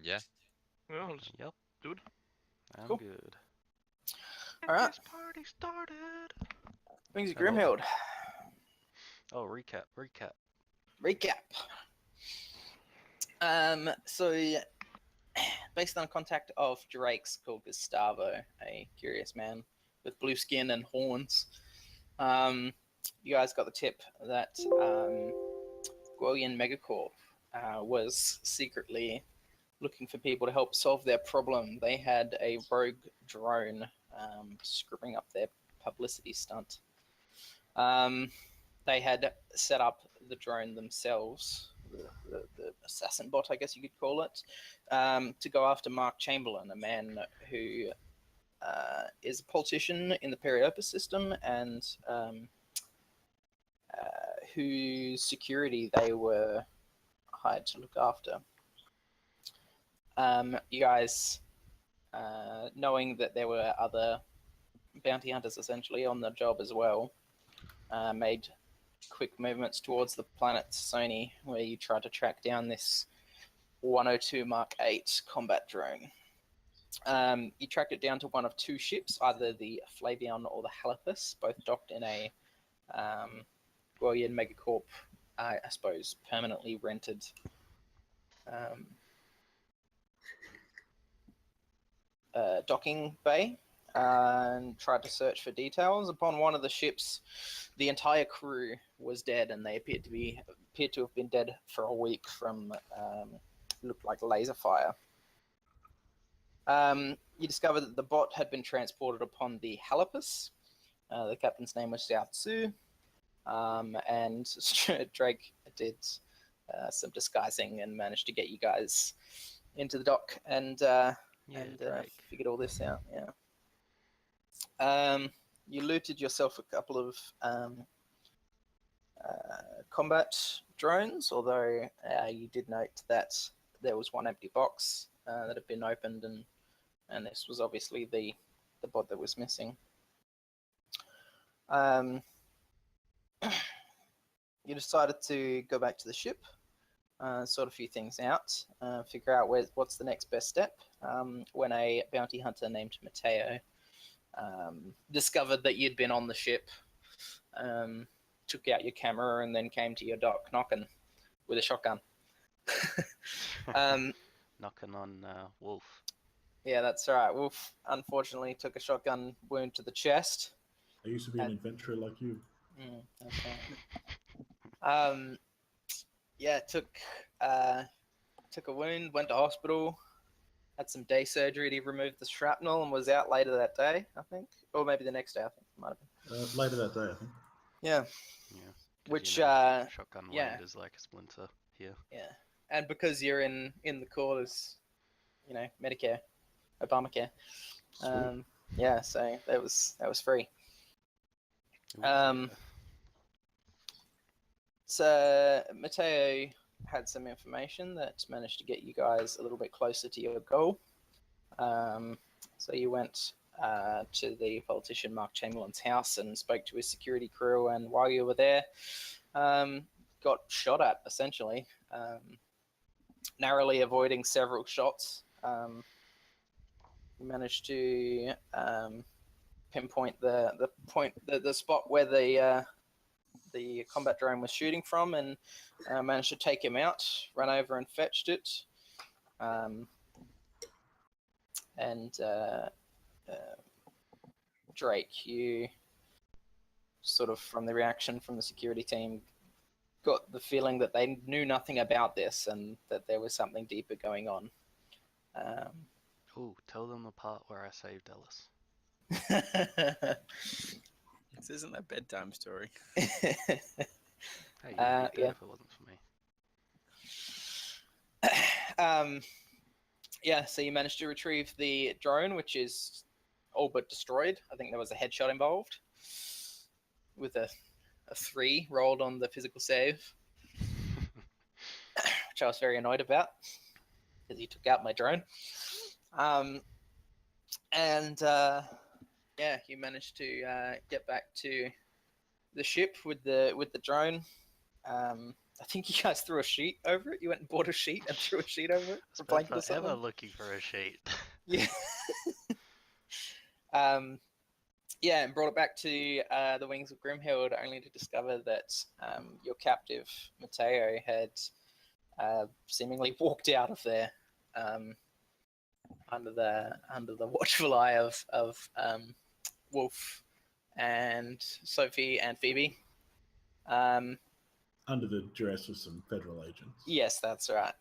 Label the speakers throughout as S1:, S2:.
S1: Yeah.
S2: Well, let's
S3: Yep,
S2: do it.
S3: I'm
S4: Cool.
S3: good.
S4: All right.
S2: This party started.
S4: Brings you
S3: Hello.
S4: Grimhild.
S3: Oh, recap.
S4: Recap. So based on contact of Drake's called Gustavo, a curious man with blue skin and horns. You guys got the tip that Guoyan Megacorp was secretly looking for people to help solve their problem. They had a rogue drone screwing up their publicity stunt. They had set up the drone themselves, the assassin bot, I guess you could call it, to go after Mark Chamberlain, a man who is a politician in the Periopus system and whose security they were hired to look after. You guys, knowing that there were other bounty hunters essentially on the job as well, made quick movements towards the planet Sony, where you try to track down this 102 Mark 8 combat drone. You tracked it down to one of two ships, either the Flavion or the Halipus, both docked in a Guoyan Megacorp, I suppose, permanently rented docking bay, and tried to search for details. Upon one of the ships, the entire crew was dead, and they appeared to have been dead for a week from looked like laser fire. You discovered that the bot had been transported upon the Halipus. The captain's name was Xiao Tzu, and Drake did some disguising and managed to get you guys into the dock and
S3: Drake.
S4: figured all this out. Yeah. You looted yourself a couple of combat drones, although you did note that there was one empty box that had been opened, and this was obviously the bot that was missing. You decided to go back to the ship, sort a few things out, figure out what's the next best step, when a bounty hunter named Matteo discovered that you'd been on the ship, took out your camera, and then came to your dock knocking with a shotgun.
S3: Knocking on Wolf.
S4: Yeah, that's right. Wolf unfortunately took a shotgun wound to the chest.
S5: I used to be an adventurer like you.
S4: That's right. Yeah, took a wound, went to hospital, had some day surgery to remove the shrapnel, and was out later that day, I think, or maybe the next day. I think it might have been.
S5: Later that day, I think.
S4: Yeah.
S3: Yeah.
S4: Which
S3: shotgun
S4: yeah.
S3: wound is like a splinter here.
S4: Yeah, and because you're in the cause, Medicare, Obamacare. Yeah, so that was free.
S3: Ooh,
S4: So Matteo had some information that managed to get you guys a little bit closer to your goal. So you went to the politician Mark Chamberlain's house and spoke to his security crew, and while you were there, got shot at, essentially, narrowly avoiding several shots. You managed to pinpoint the spot where the combat drone was shooting from, and managed to take him out, run over and fetched it. Drake, you sort of, from the reaction from the security team, got the feeling that they knew nothing about this and that there was something deeper going on.
S3: Ooh, tell them the part where I saved Ellis.
S1: This isn't a bedtime story.
S3: Hey, you'd be dead
S4: yeah.
S3: if it wasn't for me.
S4: Yeah, so you managed to retrieve the drone, which is all but destroyed. I think there was a headshot involved with a 3 rolled on the physical save, which I was very annoyed about because he took out my drone. Yeah, you managed to get back to the ship with the drone. I think you guys threw a sheet over it. You went and bought a sheet and threw a sheet over it. A
S3: Spent
S4: blanket or
S3: forever
S4: something.
S3: looking for a sheet.
S4: Yeah. Yeah, and brought it back to the wings of Grimhild, only to discover that your captive Matteo had seemingly walked out of there under the watchful eye of Wolf and Sophie and Phoebe.
S5: Under the duress of some federal agents.
S4: Yes, that's right.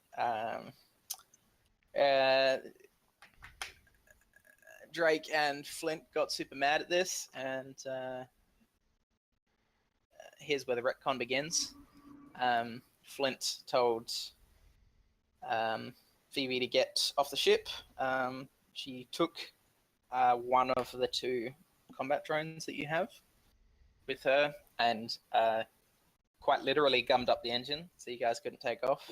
S4: Drake and Flint got super mad at this, and here's where the retcon begins. Flint told Phoebe to get off the ship. She took one of the 2 combat drones that you have with her and quite literally gummed up the engine so you guys couldn't take off.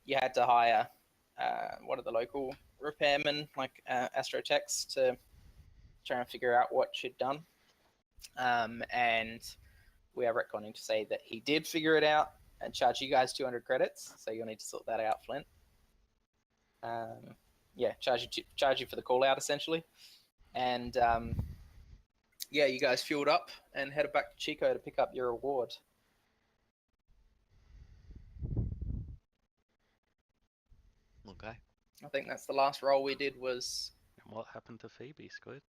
S4: You had to hire one of the local repairmen, like Astrotechs, to try and figure out what she'd done. And we are retconning to say that he did figure it out and charge you guys 200 credits, so you'll need to sort that out, Flint. Yeah, charge you for the call out, essentially. And yeah, you guys fueled up and headed back to Chico to pick up your reward.
S6: Okay.
S4: I think that's the last roll we did was
S3: And what happened to Phoebe, Squid?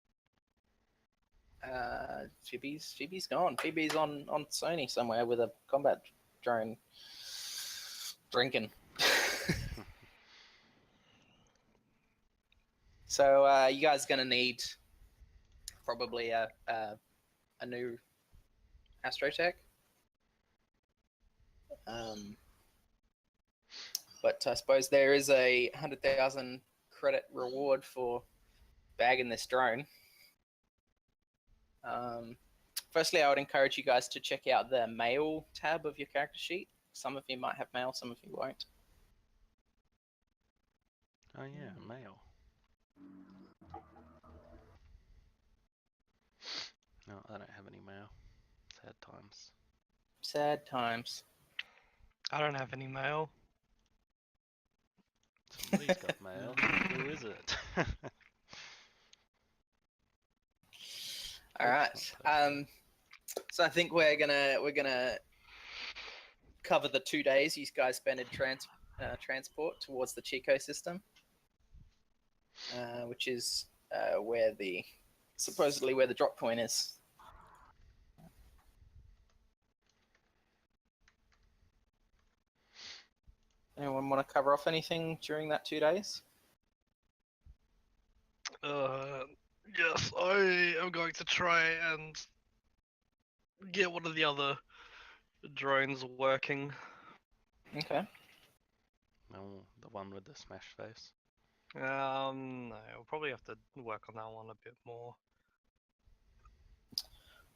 S4: Phoebe's gone. Phoebe's on Sony somewhere with a combat drone drinking. So you guys are gonna need probably a new Astrotech. But I suppose there is a 100,000 credit reward for bagging this drone. Firstly, I would encourage you guys to check out the mail tab of your character sheet. Some of you might have mail, some of you won't.
S3: Oh yeah, mail. No, I don't have any mail. Sad times.
S4: Sad times.
S2: I don't have any mail.
S3: Somebody's got mail. Who is it?
S4: All right. So I think we're gonna cover the 2 days you guys spent in transport towards the Chico system, which is supposedly where the drop point is. Anyone want to cover off anything during that 2 days?
S2: Yes, I am going to try and get one of the other drones working.
S4: Okay.
S3: No, the one with the smash face.
S2: No, we'll probably have to work on that one a bit more.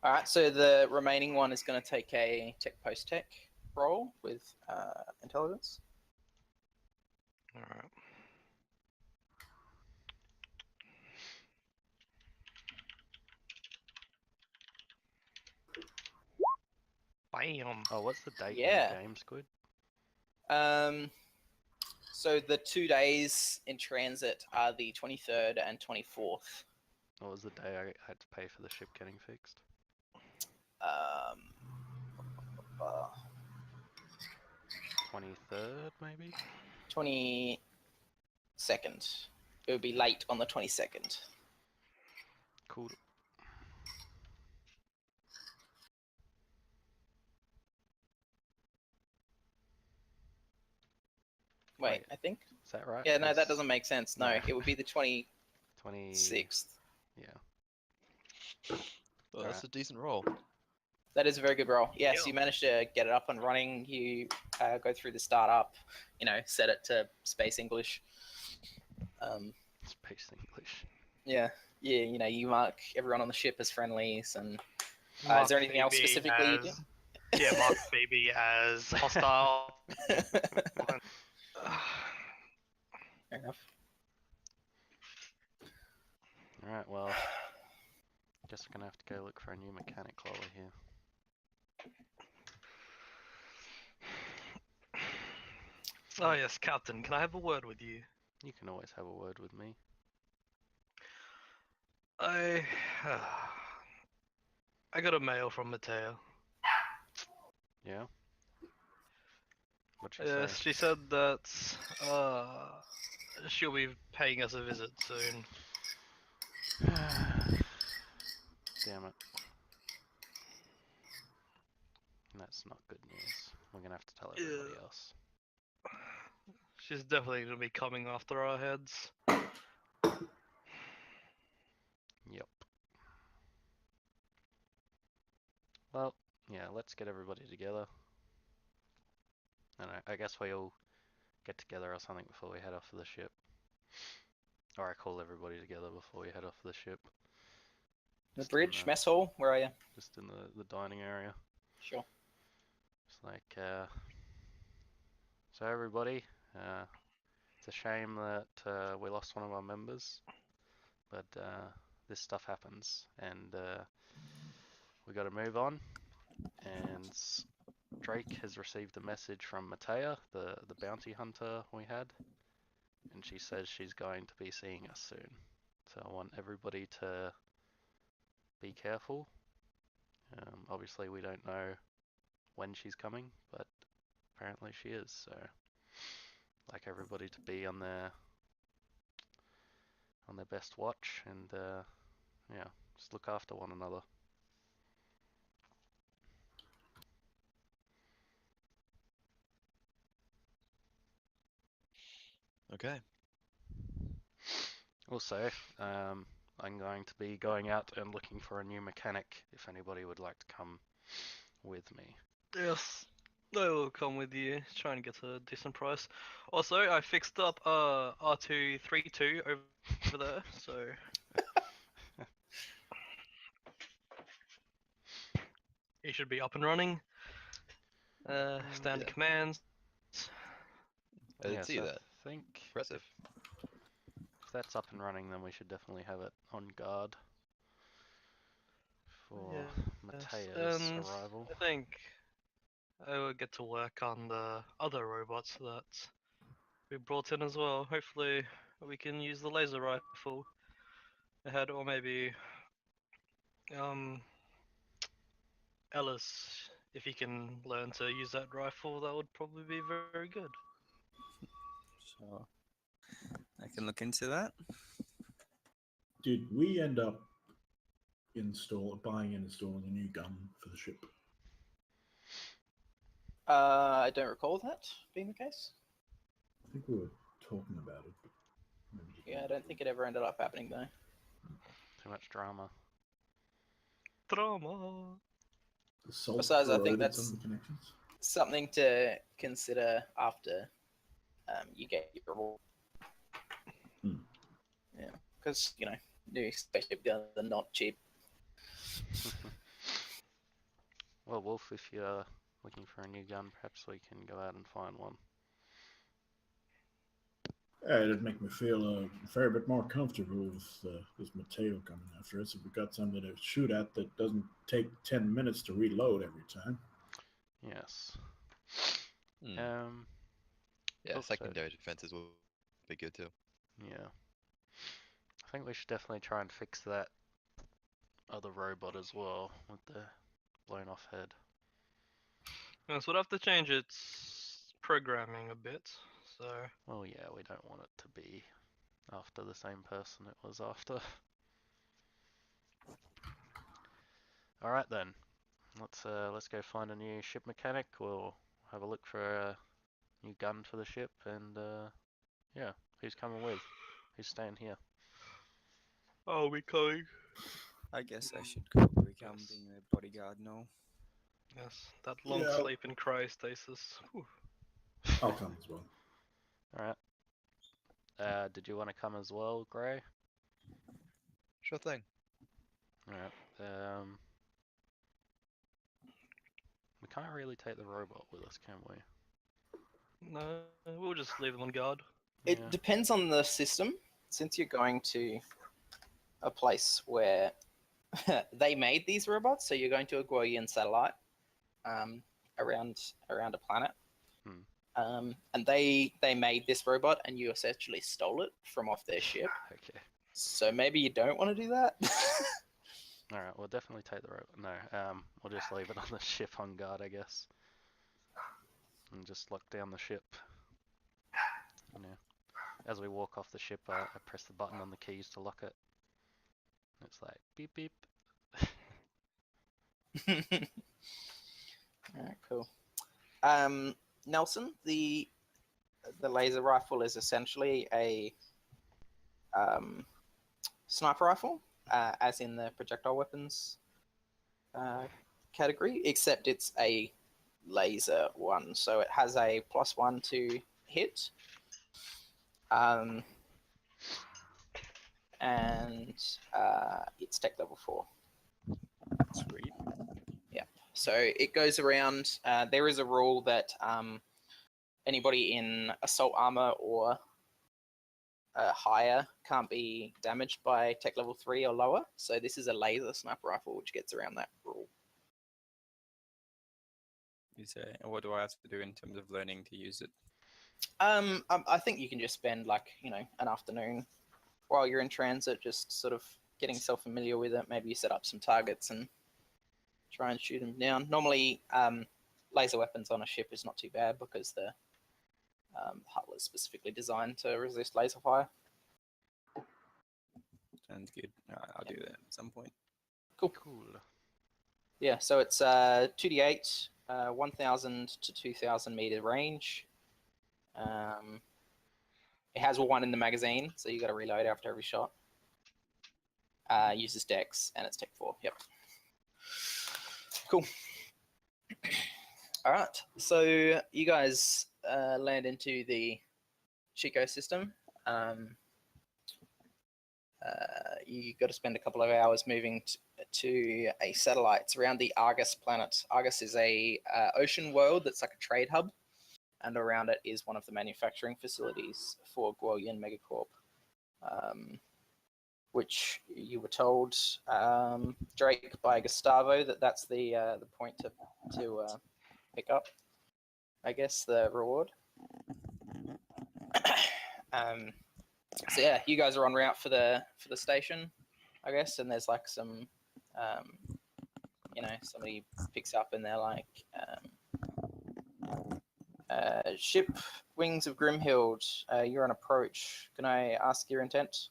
S4: All right. So the remaining one is going to take a tech post tech roll with intelligence.
S2: All right. Bam.
S3: Oh, what's the date
S4: Yeah.
S3: in the game, Squid?
S4: So the 2 days in transit are the 23rd and 24th.
S3: What was the day I had to pay for the ship getting fixed? 23rd, maybe?
S4: 22nd. It would be late on the 22nd.
S3: Cool.
S4: Wait, I think.
S3: Is that right?
S4: Yeah, no, that
S3: 'Cause
S4: doesn't make sense. No,
S3: No.
S4: it would be the 26th.
S3: 20... Yeah.
S6: Well, that's
S3: Alright.
S6: a decent roll.
S4: That is a very good roll. Yes,
S2: Yeah.
S4: you managed to get it up and running. You go through the startup, set it to space English.
S3: Space English.
S4: Yeah, you mark everyone on the ship as friendlies. And is
S2: Mark
S4: there anything else
S2: Phoebe
S4: specifically you did?
S2: as- Yeah, mark Phoebe as hostile.
S4: Fair enough.
S3: Alright, well... Guess we're gonna have to go look for a new mechanic while we're here.
S2: Oh yes, Captain. Can I have a word with you?
S3: You can always have a word with me.
S2: I I got a mail from Mateo.
S3: Yeah? What'd she
S2: Yes,
S3: say?
S2: she said that she'll be paying us a visit soon.
S3: Damn it. That's not good news. We're gonna have to tell everybody
S2: Yeah.
S3: else.
S2: She's definitely gonna be coming after our heads.
S3: Yep. Well, yeah, let's get everybody together. And I guess we all get together or something before we head off for the ship. Or I call everybody together before we head off for the ship.
S4: The
S3: Just in
S4: bridge, mess hall, where are you?
S3: Just in the dining area.
S4: Sure.
S3: It's like, so everybody, it's a shame that we lost one of our members, but this stuff happens, and we got to move on. And Drake has received a message from Matea, the bounty hunter we had, and she says she's going to be seeing us soon. So I want everybody to be careful. Obviously, we don't know when she's coming, but apparently she is. So, I'd like everybody to be on their best watch, and yeah, just look after one another.
S6: Okay.
S3: Also, I'm going to be going out and looking for a new mechanic if anybody would like to come with me.
S2: Yes, I will come with you. Try and get a decent price. Also, I fixed up R232 over there, so he should be up and running. Standard
S6: Yeah.
S2: commands.
S6: I didn't
S3: Yeah,
S6: see
S3: so
S6: that.
S3: I think
S6: Impressive.
S3: if that's up and running, then we should definitely have it on guard for
S2: Yes,
S3: Matea's
S2: and
S3: arrival.
S2: I think I will get to work on the other robots that we brought in as well. Hopefully, we can use the laser rifle ahead, or maybe um Ellis, if he can learn to use that rifle, that would probably be very good.
S1: Sure. I can look into that.
S5: Did we end up buying and installing a new gun for the ship?
S4: I don't recall that being the case.
S5: I think we were talking about it. But maybe just
S4: Yeah, I don't think it ever ended up happening though.
S3: Too much drama.
S2: Drama.
S5: the salt
S4: Besides, I think
S5: corroded
S4: that's-
S5: some of the connections.
S4: Something to consider after you get your reward.
S5: Hmm.
S4: Yeah, because new spaceship guns are not cheap.
S3: Well, Wolf, if you're looking for a new gun, perhaps we can go out and find one.
S5: Yeah, it'd make me feel a fair bit more comfortable with this Mateo coming after us. If we got something to shoot at that doesn't take 10 minutes to reload every time.
S3: Yes.
S6: Hmm.
S3: Um,
S6: Yeah,
S3: also-
S6: secondary defenses will be good too.
S3: yeah. I think we should definitely try and fix that other robot as well with the blown off head.
S2: Yes, we'll have to change its programming a bit. So
S3: Well, yeah, we don't want it to be after the same person it was after. All right then, let's go find a new ship mechanic. We'll have a look for a new gun for the ship, and yeah, who's coming with? Who's staying here?
S2: I'll be coming.
S1: I guess I should probably come
S2: Yes.
S1: being a bodyguard now.
S2: Yes, that long
S5: Yeah.
S2: sleep in cryostasis. Whew.
S5: I'll come as well.
S3: All right. Did you want to come as well, Gray?
S6: Sure thing.
S3: All right. We can't really take the robot with us, can we?
S2: No, we'll just leave them on guard.
S4: It
S3: Yeah.
S4: depends on the system. Since you're going to a place where they made these robots, so you're going to a Goyen satellite around a planet. and they made this robot, and you essentially stole it from off their ship.
S3: Okay.
S4: So maybe you don't want to do that.
S3: All right. We'll definitely take the rope. No. We'll just leave it on the ship on guard, I guess, and just lock down the ship. You know, as we walk off the ship, I press the button on the keys to lock it. It's like beep beep.
S4: Alright, cool. Nelson, the laser rifle is essentially a sniper rifle, as in the projectile weapons category, except it's a laser one, so it has a +1 to hit, and it's tech level 4.
S1: Sweet.
S4: So it goes around. There is a rule that anybody in assault armor or higher can't be damaged by tech level 3 or lower. So this is a laser sniper rifle, which gets around that rule.
S1: You say, what do I have to do in terms of learning to use it?
S4: I think you can just spend an afternoon while you're in transit, just sort of getting yourself familiar with it. Maybe you set up some targets and try and shoot them down. Normally, laser weapons on a ship is not too bad because the hull is specifically designed to resist laser fire.
S1: Sounds good. I'll do that at some point.
S3: Cool.
S4: Yeah, so it's 2d8, 1,000 to 2,000 meter range. It has 1 in the magazine, so you got to reload after every shot. Uses dex, and it's tech 4. Yep. Cool. All right, so you guys land into the Chico system. You got to spend a couple of hours moving to a satellite. It's around the Argus planet. Argus is a ocean world that's like a trade hub, and around it is one of the manufacturing facilities for Guoyan Megacorp, which you were told, Drake, by Gustavo, that's the point to pick up, I guess, the reward. So yeah, you guys are en route for the station, I guess, and there's like some, somebody picks up and they're like, ship Wings of Grimhild, you're on approach. Can I ask your intent?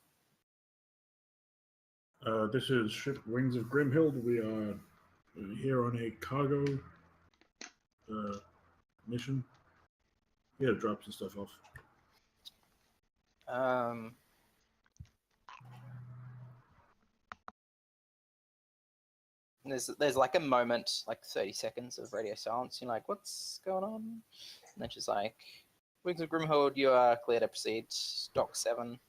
S5: This is ship Wings of Grimhild. We are here on a cargo mission. Here to drop some stuff off.
S4: There's like a moment, like 30 seconds of radio silence. You're like, what's going on? And then she's like, Wings of Grimhild, you are clear to proceed. Dock 7.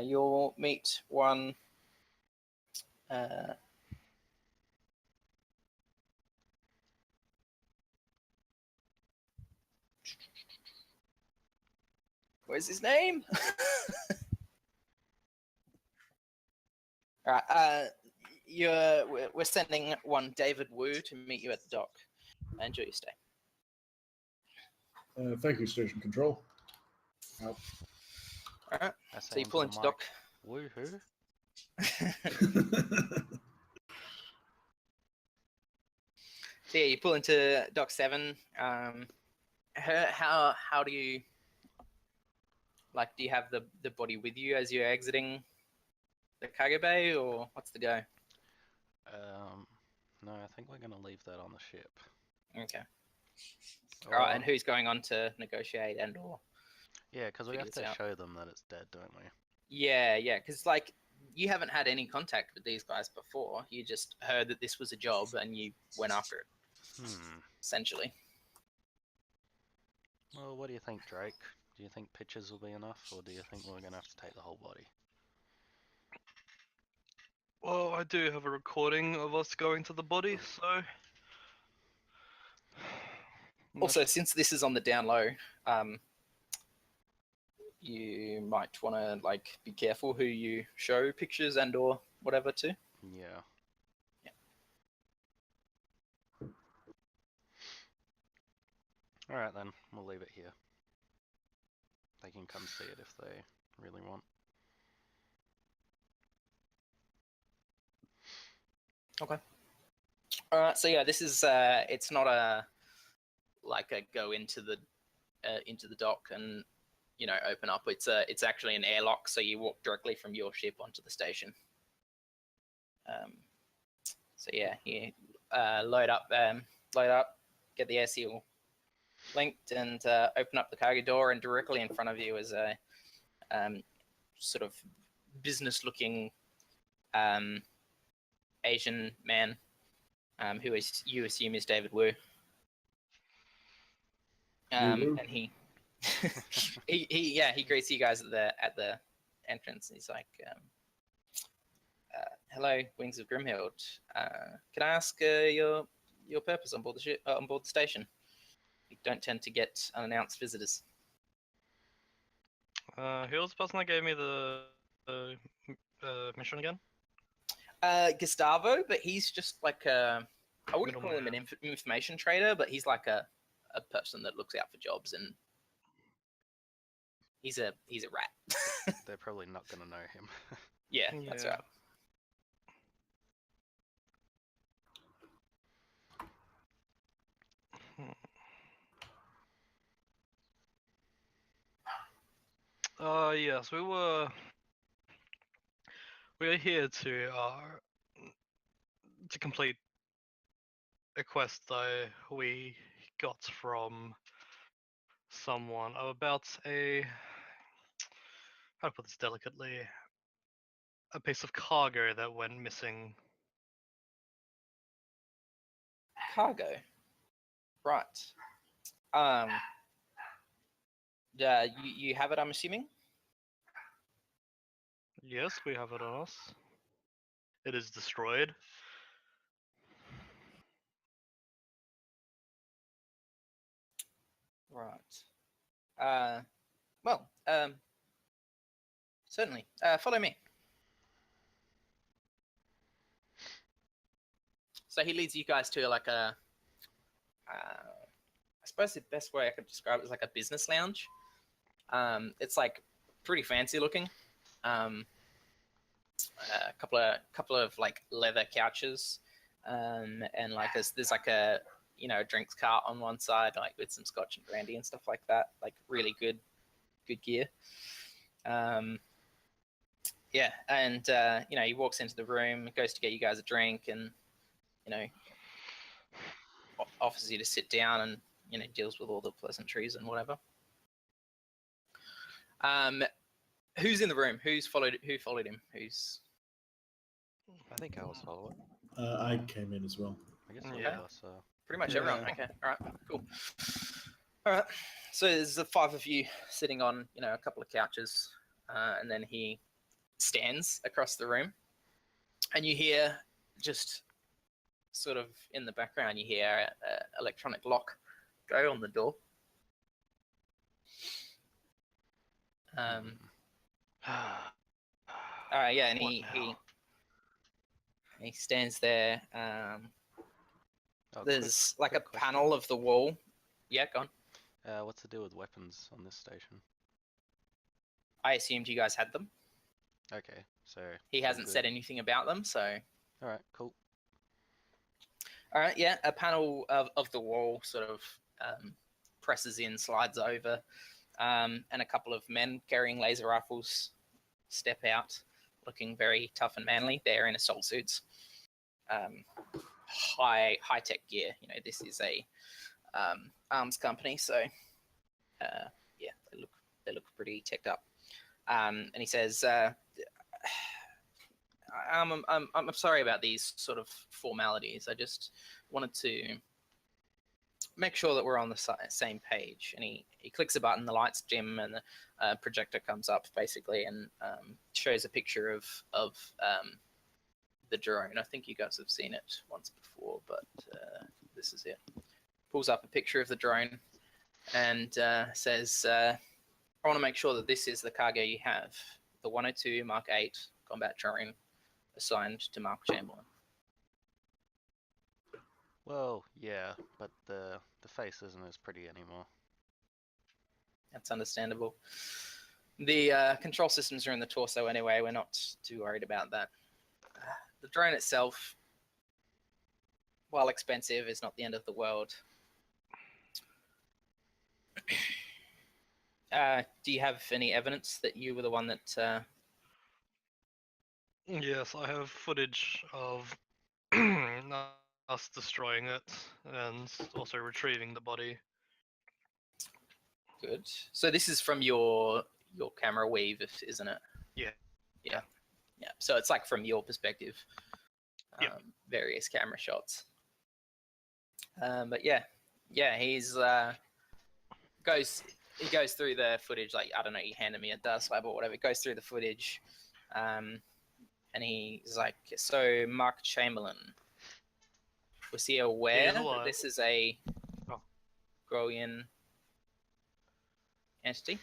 S4: You'll meet one. Where's his name? All right. We're sending one David Wu to meet you at the dock. Enjoy your stay.
S5: Thank you, Station Control. Out.
S4: All right.
S3: I
S4: So
S3: say
S4: you pull
S3: into
S4: into
S3: the
S4: dock.
S3: mic, woohoo.
S4: So yeah, you pull into dock 7. How do you do you have the body with you as you're exiting the cargo bay, or what's the go?
S3: No, I think we're gonna leave that on the ship.
S4: Okay. All right, and who's going on to negotiate and or?
S3: Yeah, because we
S4: figure
S3: have
S4: this
S3: to
S4: out?
S3: show them that it's dead, don't we?
S4: Yeah, because you haven't had any contact with these guys before. You just heard that this was a job and you went after it, essentially.
S3: Well, what do you think, Drake? Do you think pictures will be enough, or do you think we're gonna have to take the whole body?
S2: Well, I do have a recording of us going to the body, so.
S4: Also, since this is on the down low, you might want to be careful who you show pictures and or whatever to.
S3: Yeah. All right then, we'll leave it here. They can come see it if they really want.
S4: So yeah, this is it's not a like a go into the dock and open up. It's actually an airlock, so you walk directly from your ship onto the station. So yeah, you load up, get the air seal linked, and open up the cargo door, and directly in front of you is a sort of business-looking Asian man, who is you assume is David Wu.
S5: Wu.
S4: And he he greets you guys at the entrance. He's like, "Hello, Wings of Grimhild. Can I ask your purpose on board the ship, on board the station? We don't tend to get unannounced visitors."
S2: Who was the person that gave me the mission again?
S4: Gustavo, but he's just like I wouldn't call him an
S2: Middleman.
S4: information trader, but he's like a person that looks out for jobs, and he's a rat.
S3: They're probably not gonna know him.
S4: Yeah, that's
S2: Yeah.
S4: right.
S2: Yes, we were here to complete a quest we got from someone about how to put this delicately, a piece of cargo that went missing.
S4: Cargo, right? You have it, I'm assuming.
S2: Yes, we have it on us. It is destroyed.
S4: Right. Well, certainly. Follow me. So he leads you guys to like a, I suppose the best way I could describe it is like a business lounge. It's like pretty fancy looking. A couple of like leather couches, and like there's like a drinks cart on one side, like with some scotch and brandy and stuff like that. Like really good gear. Yeah, and he walks into the room, goes to get you guys a drink, and offers you to sit down, and deals with all the pleasantries and whatever. Who's in the room? Who followed him?
S6: I think I was following.
S5: I came in as well.
S3: I guess all
S2: Yeah.
S3: of us are.
S4: Pretty much
S1: Yeah.
S4: everyone. Okay. All right. Cool. All right. So there's the five of you sitting on a couple of couches, and then he stands across the room, and you hear just sort of in the background, you hear an electronic lock go on the door. Yeah, and
S2: What
S4: he
S2: now?
S4: stands there.
S3: Oh,
S4: There's like a
S3: quick question.
S4: panel of the wall. Yeah, go on.
S3: What's to do with weapons on this station?
S4: I assumed you guys had them.
S3: Okay, so
S4: He
S3: all
S4: hasn't
S3: good.
S4: said anything about them, so.
S3: All right, cool.
S4: All right, yeah, a panel of the wall sort of presses in, slides over, and a couple of men carrying laser rifles step out, looking very tough and manly. They're in assault suits, high tech gear. This is a arms company, so yeah, they look pretty teched up. And he says, I'm sorry about these sort of formalities. I just wanted to make sure that we're on the same page. And he clicks a button, the lights dim, and the projector comes up basically, and shows a picture of the drone. I think you guys have seen it once before, but this is it. Pulls up a picture of the drone and says, I want to make sure that this is the cargo you have. The 102 Mark 8 combat drone assigned to Mark Chamberlain.
S3: Well, yeah, but the face isn't as pretty anymore.
S4: That's understandable. The control systems are in the torso anyway. We're not too worried about that. The drone itself, while expensive, is not the end of the world. Do you have any evidence that you were the one that?
S2: Yes, I have footage of us destroying it and also retrieving the body.
S4: Good. So this is from your camera weave, isn't it?
S2: Yeah.
S4: Yeah. Yeah. So it's like from your perspective.
S2: Yep.
S4: Various camera shots. But yeah, he's goes through the footage. Like, I don't know, you handed me a dust lab or whatever. It goes through the footage, and he's like, so Mark Chamberlain, was he aware that
S2: alive.
S4: this is a
S2: Oh.
S4: Growian entity?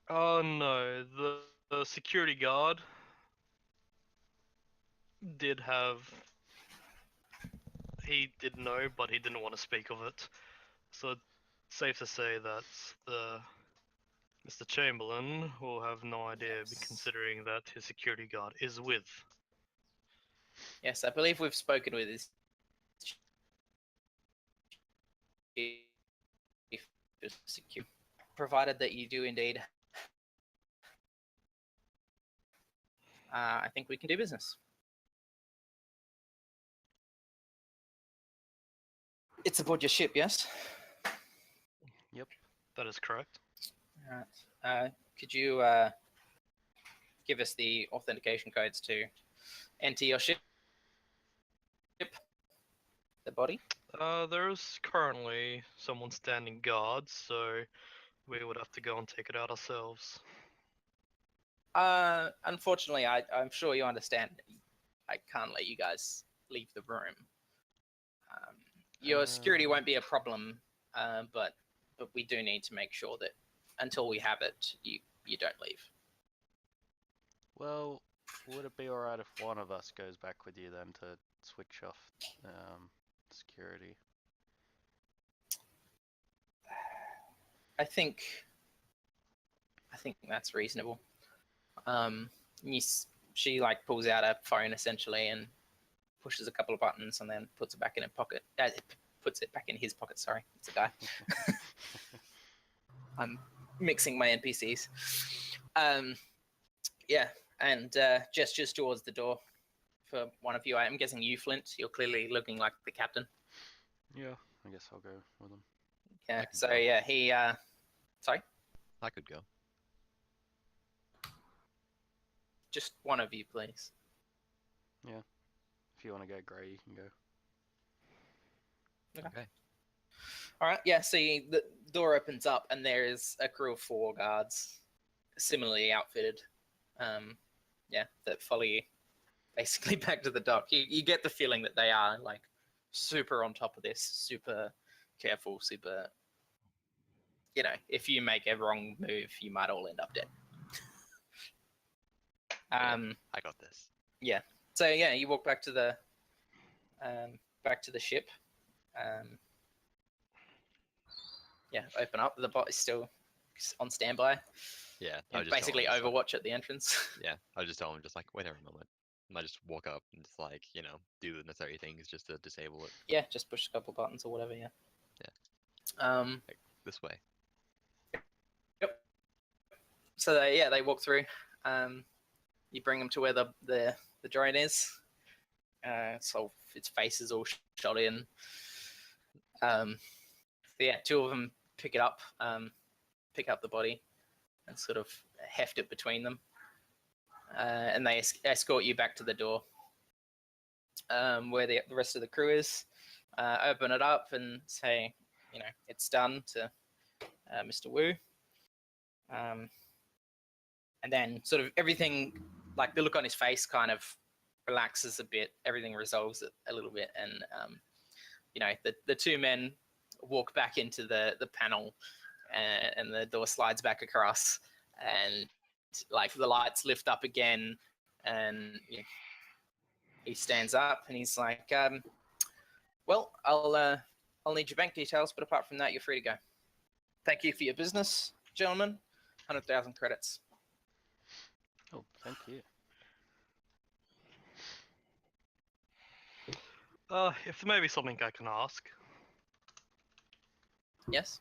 S2: Oh no, the security guard did have. He did know, but he didn't want to speak of it. So it's safe to say that the Mr. Chamberlain will have no idea,
S4: Yes.
S2: considering that his security guard is with.
S4: Yes, I believe we've spoken with his chief of security, provided that you do indeed. I think we can do business. It's aboard your ship, yes?
S2: That is correct.
S4: All right. Could you give us the authentication codes to enter your ship? The body?
S2: There is currently someone standing guard, so we would have to go and take it out ourselves.
S4: Unfortunately, I'm sure you understand. I can't let you guys leave the room. Your security won't be a problem, but we do need to make sure that until we have it, you don't leave.
S3: Well, would it be alright if one of us goes back with you then to switch off security?
S4: I think that's reasonable. She like pulls out a phone essentially and pushes a couple of buttons and then puts it back in her pocket. Puts it back in his pocket. Sorry, it's a guy. I'm mixing my NPCs. Yeah, and gestures towards the door for one of you. I'm guessing you, Flint. You're clearly looking like the captain.
S3: Yeah, I guess I'll go with him.
S4: Yeah.
S6: I can
S4: So
S6: go.
S4: yeah, he. Sorry,
S6: I could go.
S4: just one of you, please.
S3: If you want to go grey, you can go.
S6: Okay.
S4: All right. Yeah. So the door opens up and there is a crew of 4 guards, similarly outfitted. Yeah, that follow you basically back to the dock. You get the feeling that they are like super on top of this, super careful, super. You know, if you make a wrong move, you might all end up dead.
S6: I got this.
S4: So yeah, you walk back to the ship. Yeah, open up. The bot is still on standby.
S6: Yeah.
S4: And
S6: just tell
S4: basically
S6: him, just like-
S4: Overwatch at the entrance.
S6: yeah. I'll just tell him, just like, wait there a moment. And I just walk up and just like, do the necessary things just to disable it.
S4: Yeah, just push a couple buttons or whatever. Yeah.
S6: Yeah. This way.
S4: So they walk through. You bring them to where the drone is. So its face is all shot in. So yeah, 2 of them pick it up, pick up the body, and sort of heft it between them. And they escort you back to the door, where the rest of the crew is. Open it up and say, it's done to Mr. Wu. And then sort of everything, like the look on his face kind of relaxes a bit. Everything resolves it a little bit. And, the 2 men walk back into the panel and the door slides back across and like the lights lift up again and he stands up and he's like, Well, I'll need your bank details, but apart from that, you're free to go. Thank you for your business, gentlemen. 100,000 credits.
S3: Oh, thank you.
S2: If there may be something I can ask,
S4: Yes.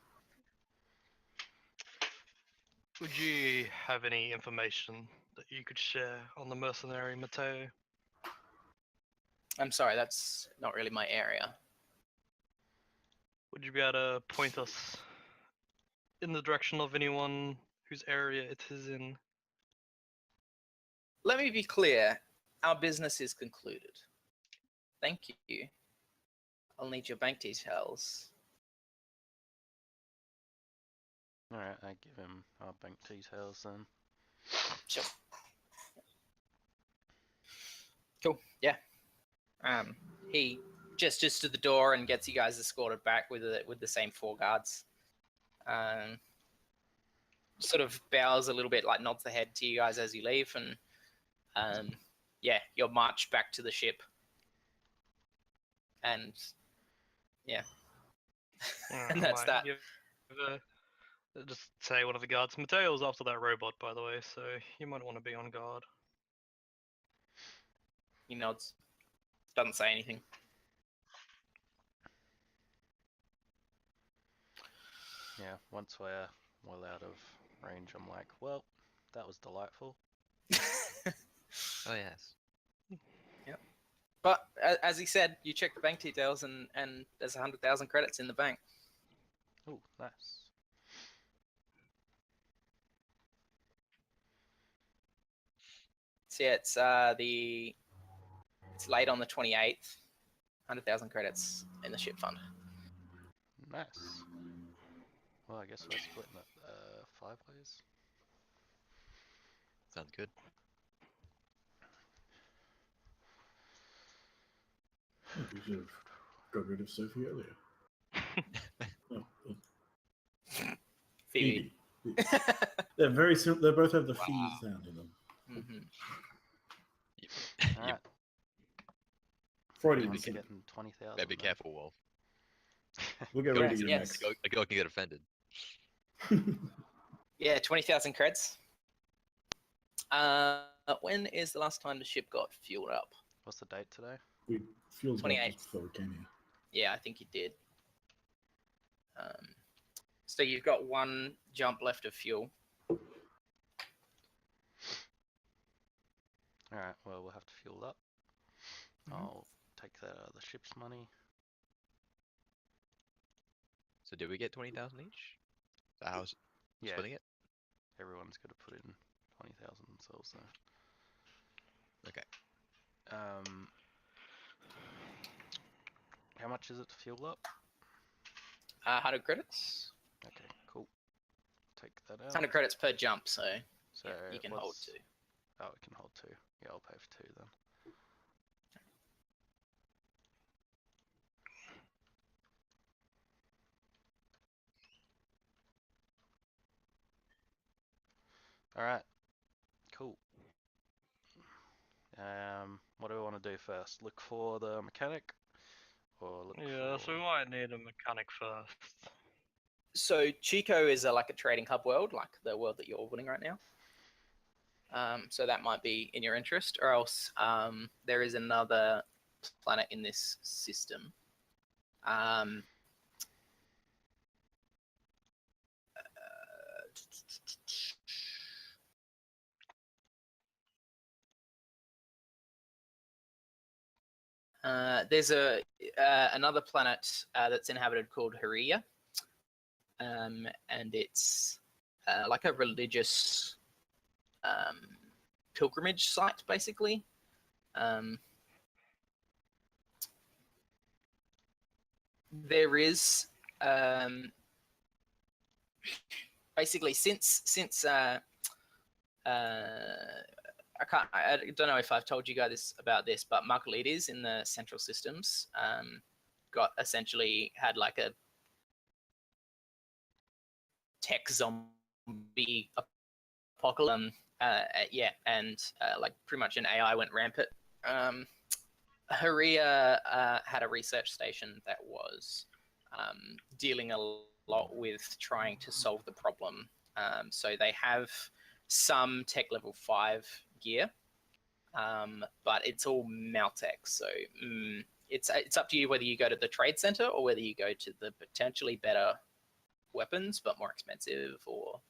S2: would you have any information that you could share on the mercenary Mateo?
S4: I'm sorry, that's not really my area.
S2: Would you be able to point us in the direction of anyone whose area it is in?
S4: Let me be clear. Our business is concluded. Thank you. I'll need your bank details.
S3: Alright, I give him our bank details then.
S4: Sure. Cool. Yeah. He gestures to the door and gets you guys escorted back with the same 4 guards. Sort of bows a little bit, like nods the head to you guys as you leave, and yeah, you're marched back to the ship. And yeah, and that's that.
S2: Just say one of the guards. Mateo's after that robot, by the way, so you might want to be on guard.
S4: He nods. Doesn't say anything.
S3: Yeah, once we're well out of range, I'm like, well, that was delightful.
S6: Oh yes.
S4: But as he said, you check the bank details, and there's 100,000 credits in the bank.
S3: Oh, nice.
S4: So yeah, it's late on the 28th. 100,000 credits in the ship fund.
S3: Nice. Well, I guess we're splitting it 5 ways.
S6: Sounds good.
S5: You should have got rid of Sophie earlier. Oh,
S4: Phoebe.
S5: Phoebe. They're very simple. They both have the fee
S4: Wow.
S5: sound in them.
S4: Mm-hmm.
S3: Alright,
S5: Freudian
S3: everyone's
S5: slip.
S3: getting 20,000.
S6: Better be
S3: then.
S6: careful, Wolf.
S5: We'll get
S6: Go
S5: rid
S6: on,
S5: of you
S4: yes.
S5: next.
S6: A girl can get offended.
S4: Yeah, 20,000 creds. When is the last time the ship got fueled up?
S3: What's the date today?
S5: We fueled up
S4: 28.
S5: just before we came here.
S4: Yeah, I think you did. So you've got 1 jump left of fuel.
S3: Alright, well, we'll have to fuel up.
S4: Mhm.
S3: I'll take that out of the ship's money.
S6: So did we get 20,000 each? So how's
S3: Yeah,
S6: splitting it?
S3: everyone's got to put in 20,000 themselves, so.
S6: Okay.
S3: How much is it to fuel up?
S4: 100 credits.
S3: Okay, cool. Take that out.
S4: 100 credits per jump, so
S3: So
S4: yeah, you can hold
S3: what's-
S4: 2.
S3: Oh, it can hold 2. Yeah, I'll pay for 2 then. Alright. Cool. What do we want to do first? Look for the mechanic? Or look
S2: Yeah,
S3: for...
S2: so we might need a mechanic first.
S4: So Chico is like a trading hub world, like the world that you're orbiting right now. So that might be in your interest, or else there is another planet in this system. There's another planet that's inhabited called Haria, and it's like a religious pilgrimage site, basically. There is basically since I don't know if I've told you guys about this, but Markalides in the central systems got essentially had like a tech zombie apocalypse. Yeah, and like pretty much an AI went rampant Haria had a research station that was dealing a lot with trying to solve the problem. So they have some tech level 5 gear, but it's all Maltech. So it's up to you whether you go to the trade center or whether you go to the potentially better weapons but more expensive, or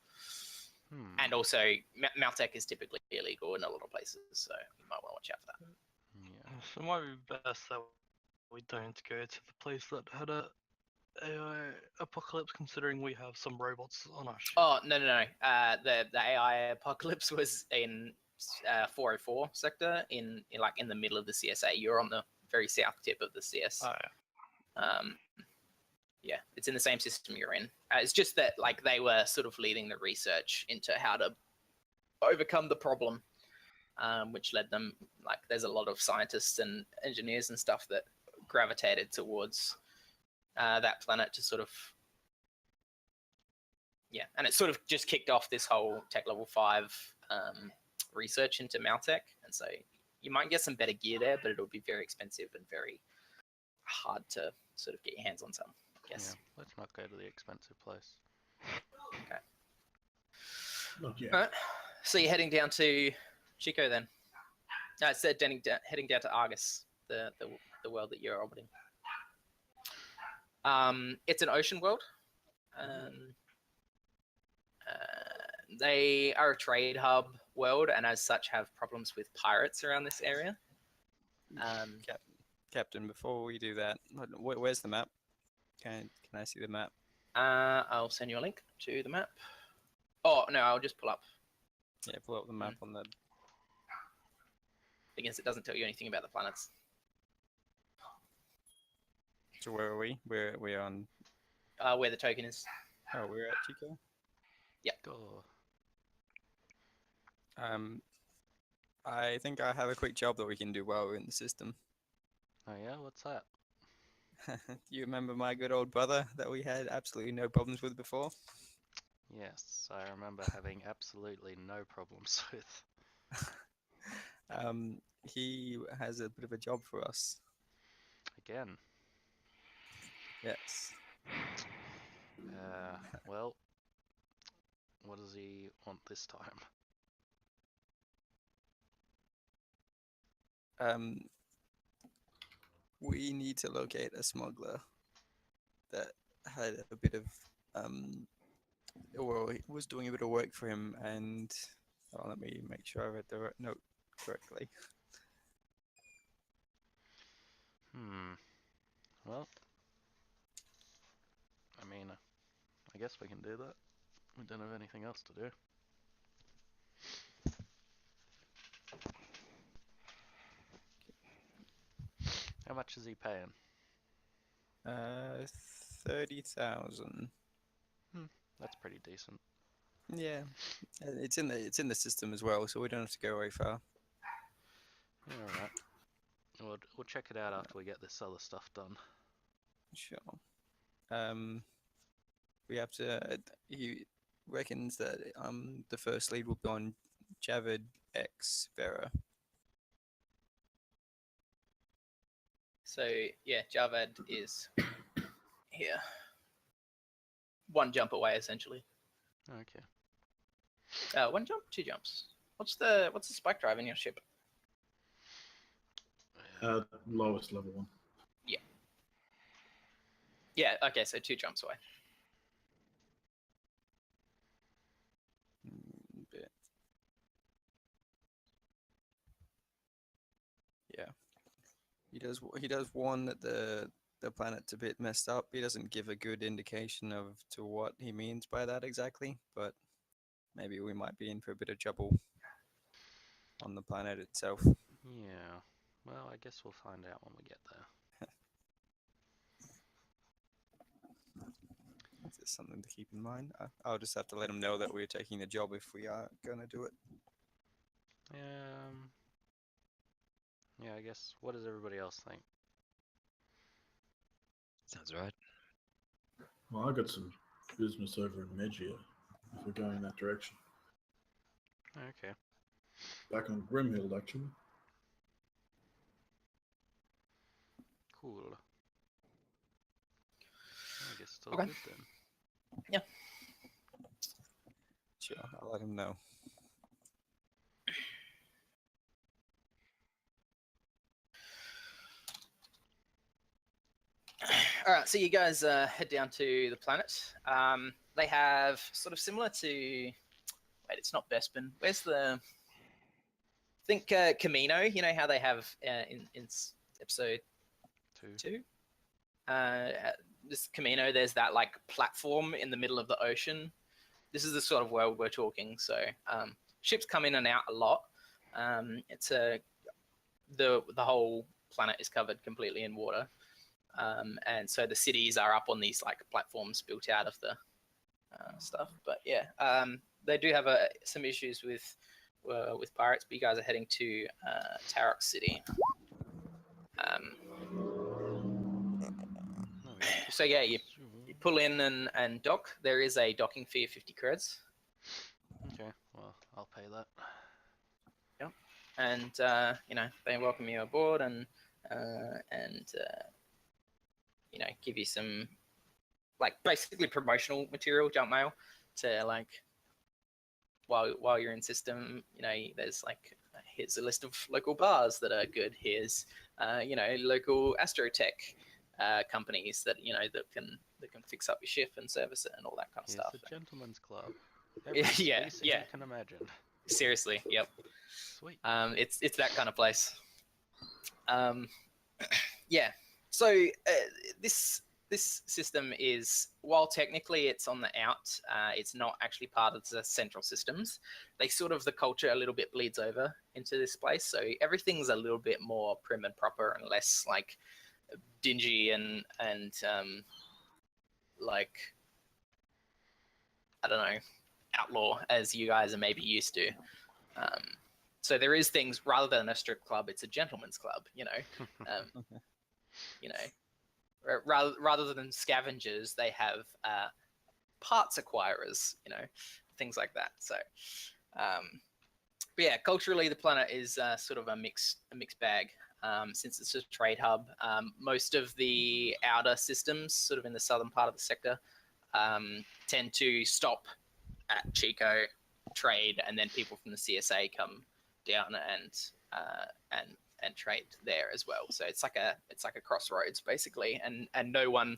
S4: and also Maltech is typically illegal in a lot of places, so you might want to watch out for that.
S3: Yeah.
S2: So it might be best that we don't go to the place that had a AI apocalypse, considering we have some robots on our ship.
S4: Oh no. The AI apocalypse was in 404 sector in the middle of the CSA. You're on the very south tip of the CS.
S2: Oh, yeah.
S4: Yeah, it's in the same system you're in. It's just that like they were sort of leading the research into how to overcome the problem, which led them, like, there's a lot of scientists and engineers and stuff that gravitated towards that planet to sort of, yeah, and it sort of just kicked off this whole tech level 5 research into Maltech, and so you might get some better gear there, but it'll be very expensive and very hard to sort of get your hands on some. Yes.
S3: Yeah, let's not go to the expensive place.
S4: Okay.
S5: Not yet.
S4: All right. So you're heading down to Chico then? No, it's heading down to Argus, the world that you're orbiting. It's an ocean world. They are a trade hub world, and as such have problems with pirates around this area.
S1: Captain, before we do that, where's the map? Can I see the map?
S4: I'll send you a link to the map. Oh no, I'll just pull up.
S1: Yeah, pull up the map on the.
S4: I guess it doesn't tell you anything about the planets.
S1: So where are we? We're on.
S4: Where the token is.
S1: Oh, we're at Chico.
S4: Yeah.
S3: Go.
S1: I think I have a quick job that we can do while we're in the system.
S3: Oh yeah, what's that?
S1: You remember my good old brother that we had absolutely no problems with before?
S3: Yes, I remember having absolutely no problems with.
S1: He has a bit of a job for us.
S3: Again.
S1: Yes.
S3: Well, what does he want this time?
S1: We need to locate a smuggler that had a bit of well, he was doing a bit of work for him, and let me make sure I read the note correctly.
S3: Well, I mean, I guess we can do that. We don't have anything else to do. How much is he paying?
S1: 30,000.
S3: That's pretty decent.
S1: Yeah, it's in the system as well, so we don't have to go very far.
S3: Yeah, all right. We'll check it out after we get this other stuff done.
S1: Sure. We have to. He reckons that the first lead will be on Javid X Vera.
S4: So yeah, Javad is here. One jump away, essentially.
S3: Okay.
S4: One jump, two jumps. What's the spike drive in your ship?
S5: Lowest level 1.
S4: Yeah. Okay, so 2 jumps away.
S1: Bit. Yeah. He does warn that the planet's a bit messed up. He doesn't give a good indication of to what he means by that exactly, but maybe we might be in for a bit of trouble on the planet itself.
S3: Yeah. Well, I guess we'll find out when we get there.
S1: It's something to keep in mind. I'll just have to let him know that we're taking the job if we are gonna do it.
S3: Yeah, I guess. What does everybody else think?
S6: Sounds right.
S5: Well, I got some business over in Megia if we're going in that direction.
S3: Okay.
S5: Back on Grimhild, actually.
S3: Cool. I guess it's all
S4: Okay.
S3: good then.
S1: Sure, I'll let him know.
S4: All right, so you guys head down to the planet. They have sort of similar to. Wait, it's not Bespin. Where's the? Think Camino. You know how they have in episode 2. This Camino, there's that like platform in the middle of the ocean. This is the sort of world we're talking. So ships come in and out a lot. It's the whole planet is covered completely in water. And so the cities are up on these like platforms built out of the stuff. But yeah, they do have some issues with pirates. But you guys are heading to Tarok City.
S3: No, we just
S4: So yeah, you
S3: zoom.
S4: pull in and dock. There is a docking fee of 50 creds.
S3: Okay, well, I'll pay that.
S4: And they welcome you aboard and give you some like basically promotional material, junk mail to like while you're in system. There's like here's a list of local bars that are good. Here's local astrotech companies that that can fix up your ship and service it and all that kind of
S3: Here's
S4: stuff.
S3: the gentleman's club.
S4: Yeah,
S3: Every
S4: yeah,
S3: species
S4: yeah.
S3: you can imagine.
S4: Seriously, yep.
S3: Sweet.
S4: It's that kind of place. Yeah. So this system is, while technically it's on the out, it's not actually part of the central systems. The culture a little bit bleeds over into this place. So everything's a little bit more prim and proper and less like dingy and like I don't know, outlaw as you guys are maybe used to. So there is things rather than a strip club, it's a gentleman's club. Rather than scavengers, they have parts acquirers. Things like that. So, but yeah, culturally, the planet is sort of a mixed bag. Since it's a trade hub, most of the outer systems, sort of in the southern part of the sector, tend to stop at Chico, trade, and then people from the CSA come down and trade there as well. So it's like a crossroads basically, and no one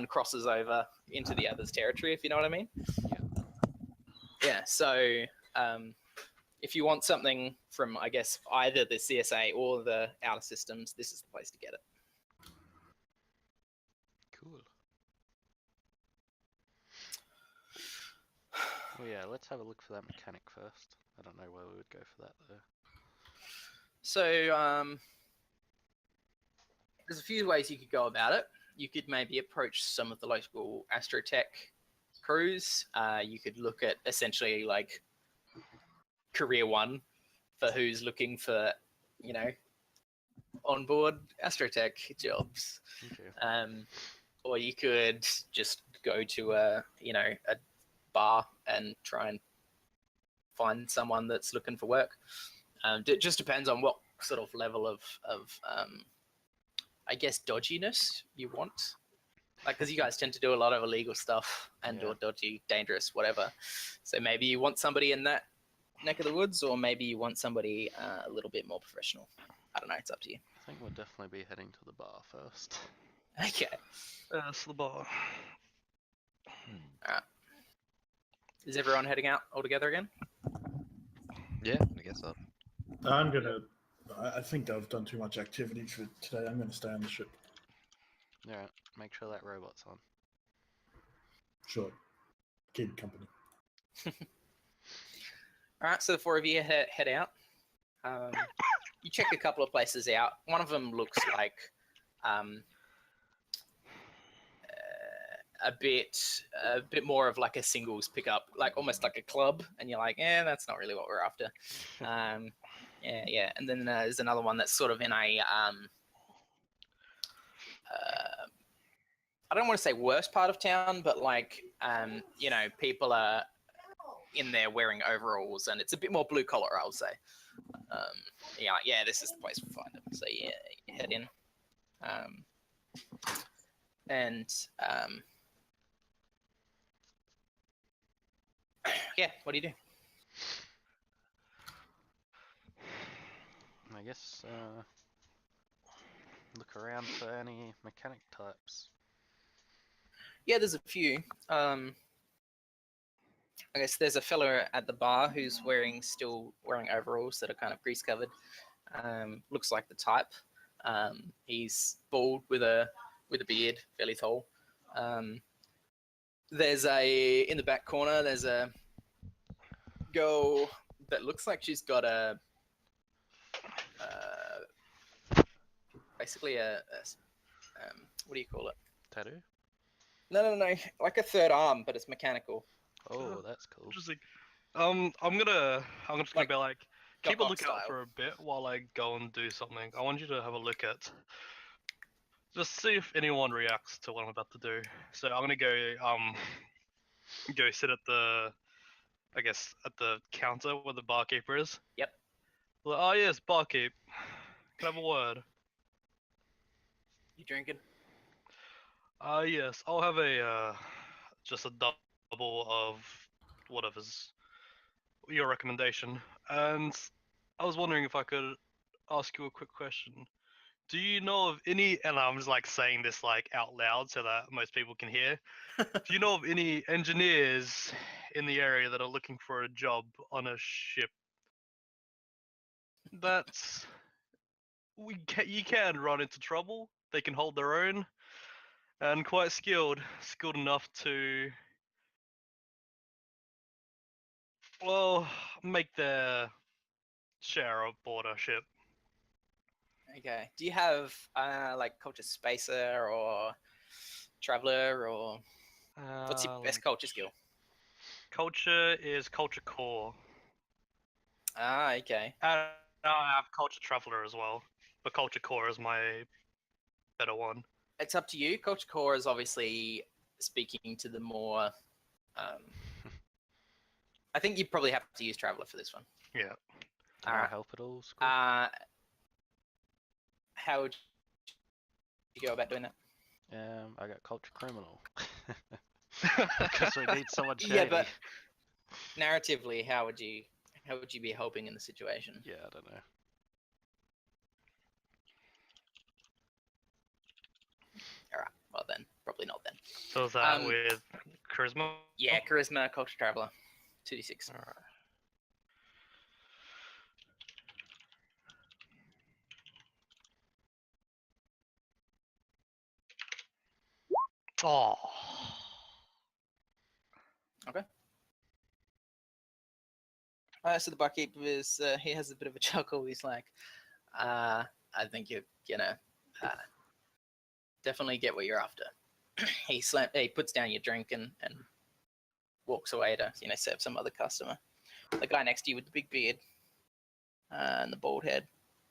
S4: crosses over into the other's territory, if you know what I mean. Yeah. So if you want something from, I guess, either the CSA or the outer systems, this is the place to get it.
S3: Cool. Well, yeah, let's have a look for that mechanic first. I don't know where we would go for that though.
S4: So there's a few ways you could go about it. You could maybe approach some of the local astrotech crews. You could look at essentially like Career 1 for who's looking for, onboard astrotech jobs.
S3: Okay.
S4: Or you could just go to a bar and try and find someone that's looking for work. It just depends on what sort of level of I guess dodginess you want. Like, because you guys tend to do a lot of illegal stuff or dodgy, dangerous, whatever. So maybe you want somebody in that neck of the woods, or maybe you want somebody a little bit more professional. I don't know. It's up to you.
S3: I think we'll definitely be heading to the bar first.
S4: Okay.
S2: That's the bar.
S4: All right. Is everyone heading out all together again?
S6: Yeah, I guess so.
S5: I think I've done too much activity for today. I'm gonna stay on the ship.
S3: Yeah, make sure that robot's on.
S5: Sure. Keep company.
S4: All right. So the four of you head out. You check a couple of places out. One of them looks like a bit more of like a singles pickup, like almost like a club, and you're like, that's not really what we're after. Yeah. And then there's another one that's sort of in a I don't want to say worst part of town, but like people are in there wearing overalls, and it's a bit more blue collar, I would say. This is the place we find them. So yeah, you head in. And yeah, what do you do?
S3: I guess look around for any mechanic types.
S4: Yeah, there's a few. I guess there's a fella at the bar who's still wearing overalls that are kind of grease covered. Looks like the type. He's bald with a beard, fairly tall. There's in the back corner. There's a girl that looks like she's got basically a what do you call it?
S3: Tattoo?
S4: No, like a third arm, but it's mechanical.
S3: Oh, that's cool.
S2: Interesting. I'm just gonna
S4: Like,
S2: be like, keep a
S4: Doc Ock
S2: lookout
S4: style.
S2: for a bit while I go and do something. I want you to have a look at, just see if anyone reacts to what I'm about to do. So I'm gonna go sit at I guess at the counter where the barkeeper is.
S4: Yep.
S2: Like, oh yes, barkeep. Can I have a word?
S4: You drinking?
S2: Yes, I'll have just a double of whatever's your recommendation. And I was wondering if I could ask you a quick question. Do you know of any, and I'm just like saying this like out loud so that most people can hear. Do you know of any engineers in the area that are looking for a job on a ship? That's you can run into trouble. They can hold their own, and quite skilled enough to, well, make their share aboard a ship.
S4: Okay. Do you have like culture spacer or traveler or what's your
S2: Let
S4: best
S2: me
S4: culture skill?
S2: Culture is culture core.
S4: Ah, okay.
S2: And I have culture traveler as well, but culture core is my better one.
S4: It's up to you. Culture core is obviously speaking to the more. I think you probably have to use traveler for this one.
S2: Yeah.
S3: Can I
S4: Alright.
S3: help at all, Squid?
S4: How would you go about doing that?
S3: I got culture criminal. Because we need someone shady.
S4: Yeah, but narratively, how would you be helping in the situation?
S3: Yeah, I don't know.
S4: All right. Well then, probably not then.
S2: So is that with charisma?
S4: Yeah, charisma, culture traveler, 2d6.
S2: Alright. Oh.
S4: Okay. So the barkeeper he has a bit of a chuckle. He's like, I think you're gonna definitely get what you're after. He puts down your drink and walks away to serve some other customer. The guy next to you with the big beard and the bald head,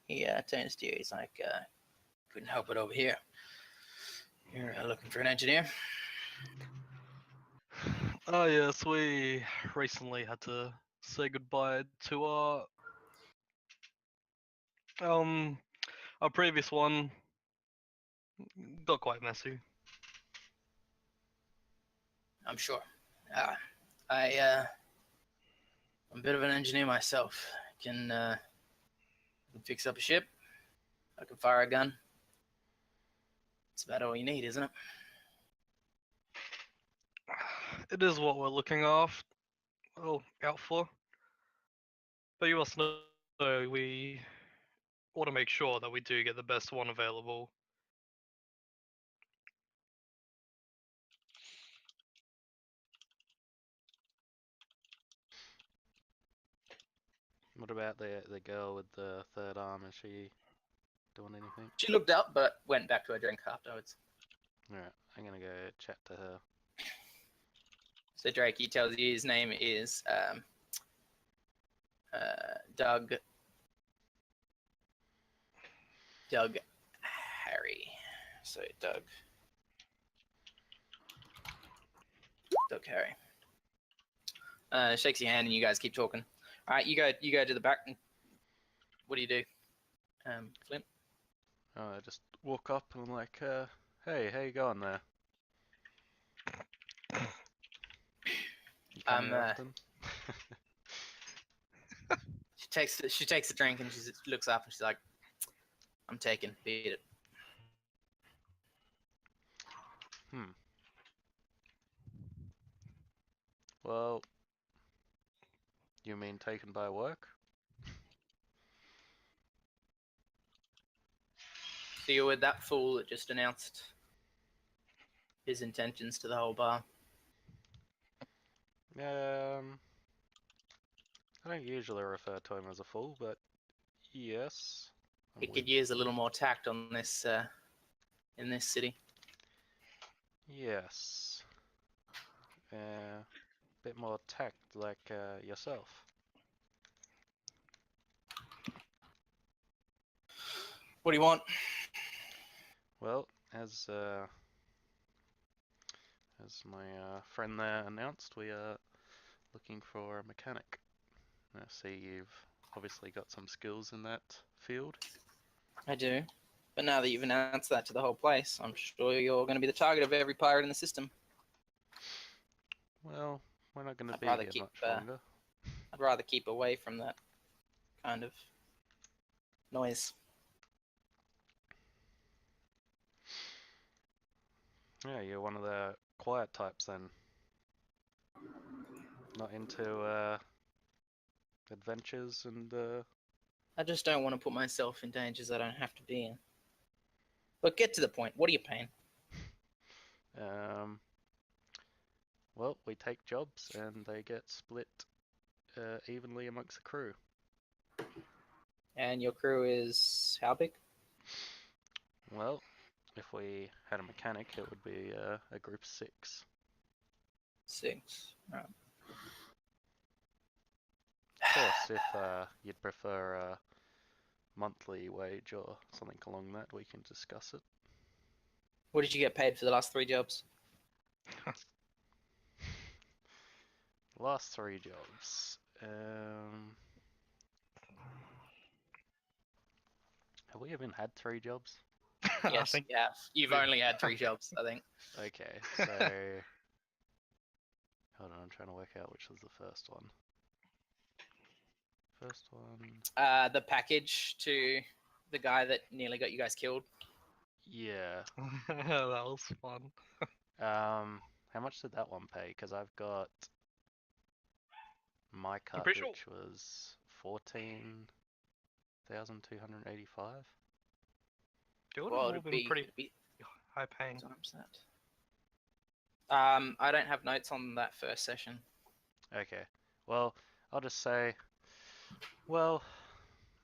S4: he turns to you. He's like, couldn't help it over here. You're looking for an engineer?
S2: Oh yes, we recently had to say goodbye to our previous one. Got quite messy.
S4: I'm sure. I'm a bit of an engineer myself. Can fix up a ship. I can fire a gun. That's about all you need, isn't it?
S2: It is what we're looking out for. But you must know we want to make sure that we do get the best one available.
S3: What about the girl with the third arm? Is she doing anything?
S4: She looked up, but went back to her drink afterwards.
S3: Alright, I'm gonna go chat to her.
S4: So Drake, he tells you his name is Doug Harry. So Doug Harry. Shakes your hand and you guys keep talking. All right, you go to the back. And what do you do, Flint?
S3: Oh, I just walk up and I'm like, hey, how you going there? You come here often?
S4: She takes a drink and she looks up and she's like, "I'm taken. Beat it."
S3: Well, you mean taken by work?
S4: So you're with that fool that just announced his intentions to the whole bar.
S3: I don't usually refer to him as a fool, but yes.
S4: He could use a little more tact on this in this city.
S3: Yes. Bit more tact like yourself.
S4: What do you want?
S3: Well, as my friend there announced, we are looking for a mechanic. I see you've obviously got some skills in that field.
S4: I do. But now that you've announced that to the whole place, I'm sure you're going to be the target of every pirate in the system.
S3: Well, we're not going to
S4: I'd
S3: be
S4: rather
S3: here
S4: keep,
S3: much longer.
S4: I'd rather keep away from that kind of noise.
S3: Yeah, you're one of the quiet types then. Not into adventures and
S4: I just don't want to put myself in dangers I don't have to be in. But get to the point. What are you paying?
S3: Well, we take jobs and they get split evenly amongst the crew.
S4: And your crew is how big?
S3: Well, if we had a mechanic, it would be a group of 6.
S4: 6. Right.
S3: Of course, if you'd prefer a monthly wage or something along that, we can discuss it.
S4: What did you get paid for the last 3 jobs?
S3: Last 3 jobs. Have we even had 3 jobs?
S4: Yes, yeah. You've only had 3 jobs, I think.
S3: Okay, so hold on, I'm trying to work out which was the first one. First one.
S4: The package to the guy that nearly got you guys killed.
S3: Yeah.
S2: That was fun.
S3: How much did that one pay? Because I've got my cut,
S2: pretty sure-
S3: which was 14,285.
S2: It would
S4: Well,
S2: have all been pretty high paying.
S4: times that. I don't have notes on that first session.
S3: Okay. Well, I'll just say, well,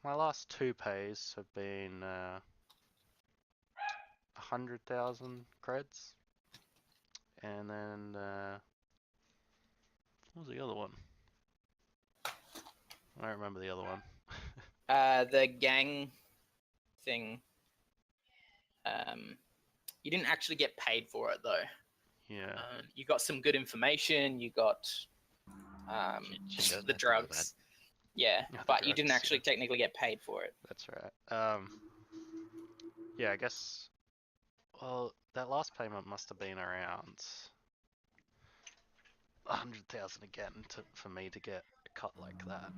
S3: my last 2 pays have been 100,000 creds, and then what was the other one? I don't remember the other one.
S4: The gang thing. You didn't actually get paid for it though.
S3: Yeah.
S4: You got some good information. You got
S6: She doesn't
S4: the
S6: have to know that.
S4: drugs. Yeah,
S3: Yeah, the
S4: but you didn't
S3: drugs,
S4: actually technically get paid for it.
S3: That's right. Yeah, I guess. Well, that last payment must have been around 100,000 again for me to get a cut like that.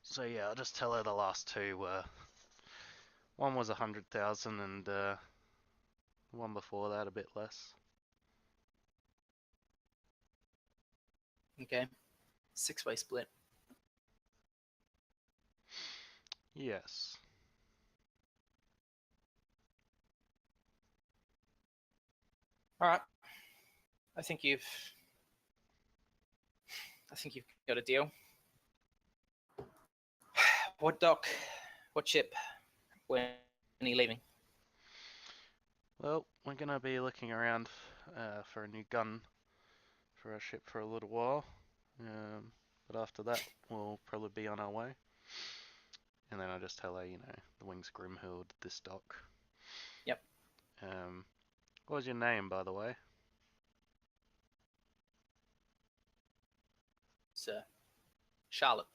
S3: So yeah, I'll just tell her the last 2 were. One was 100,000 and the one before that a bit less.
S4: Okay, 6-way split.
S3: Yes.
S4: All right. I think you've got a deal. What dock? What ship? When are you leaving?
S3: Well, we're gonna be looking around for a new gun for our ship for a little while. But after that, we'll probably be on our way. And then I just tell her, the wing's Grimhild, this dock.
S4: Yep.
S3: What was your name, by the way?
S4: Sir. Charlotte.